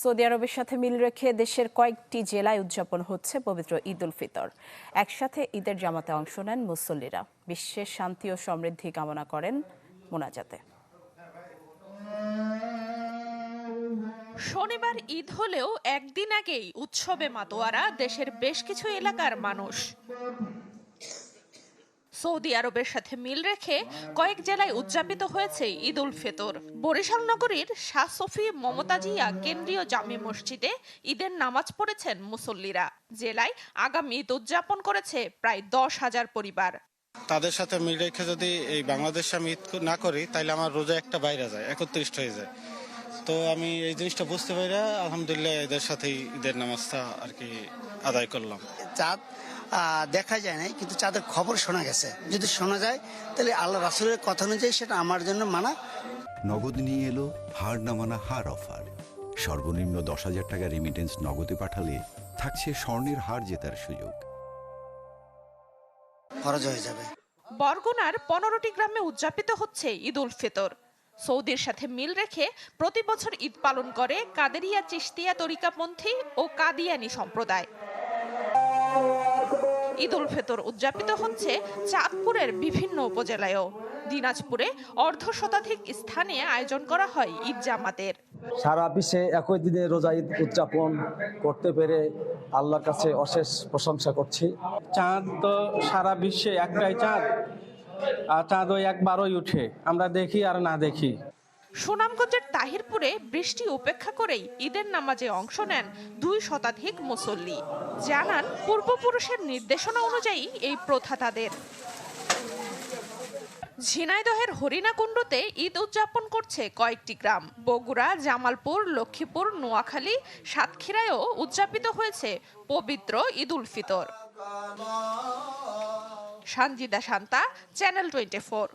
Saudi আরবের সাথে মিল রেখে দেশের কয়েকটি জেলায় উদযাপন হচ্ছে পবিত্র ঈদ উল ফিতর। একসাথে ঈদের জামাতে অংশ নেন মুসল্লিরা। বিশ্বের শান্তি ও সমৃদ্ধি কামনা করেন মোনাজাতে। শনিবার ঈদ হলেও একদিন আগেই উৎসবে মাতোয়ারা দেশের বেশ কিছু এলাকার মানুষ। সৌদি আরবের সাথে মিল রেখে কয়েক জেলায় উদযাপিত হয়েছে ঈদ উল ফিতর। বরিশাল নগরীর শাহ সফি মমতাজিয়া কেন্দ্রীয় জামে মসজিদে ঈদের নামাজ পড়েছেন মুসল্লিরা। জেলায় আগামী ঈদ উদযাপন করেছে প্রায় 10,000 পরিবার। তাদের সাথে মিল রেখে যদি এই বাংলাদেশে আমি ঈদ না করি তাহলে আমার রোজা একটা বাইরে যায়, 31 হয়ে যায়। তো আমি এই জিনিসটা বুঝতে পারি, আলহামদুলিল্লাহ এদের সাথেই ঈদের নামাজটা আর কি আদায় করলাম। চাঁদ দেখা যায় নাই, কিন্তু চাঁদের খবর শোনা গেছে। যদি শোনা যায় তাহলে আল্লাহ রাসূলের কথা অনুযায়ী সেটা আমার জন্য মানা। নগদ নিয়ে এলো হার না মানা হার অফার। সর্বনিম্ন 10,000 টাকা রেমিটেন্স নগদে পাঠালে থাকছে স্বর্ণের হার জেতার সুযোগ। খরচ হয়ে যাবে। বরগুনার 15টি গ্রামে উদযাপিত হচ্ছে ঈদ উল ফিতর। সৌদির সাথে মিল রেখে প্রতি বছর ঈদ পালন করে কাদেরিয়া চিশতিয়া তরিকাপন্থী ও কাদিয়ানী সম্প্রদায়। ঈদ উল ফিতর উদযাপিত হচ্ছে চাঁদপুরের বিভিন্ন উপজেলায়ও। দিনাজপুরে অর্ধশতাধিক স্থানে আয়োজন করা হয় ঈদ জামাতের। সারা বিশ্বে একই দিনে রোজা ঈদ উদযাপন করতে পেরে আল্লাহর কাছে অশেষ প্রশংসা করছি। চাঁদ তো সারা বিশ্বে একটাই চাঁদ, আর চাঁদ ওই একবারই উঠে, আমরা দেখি আর না দেখি। সুনামগঞ্জের তাহিরপুরে বৃষ্টি উপেক্ষা করেই ঈদের নামাজে অংশ নেন 2 শতাধিক মুসল্লি। জানান পূর্বপুরুষের নির্দেশনা অনুযায়ী এই প্রথা তাদের। ঝিনাইদহের হরিণাকুণ্ডুতে ঈদ উদযাপন করছে কয়েকটি গ্রাম। বগুড়া, জামালপুর, লক্ষ্মীপুর, নোয়াখালী, সাতক্ষীরায়ও উদযাপিত হয়েছে পবিত্র ঈদ উল ফিতর। সানজিদা শান্তা, চ্যানেল 24।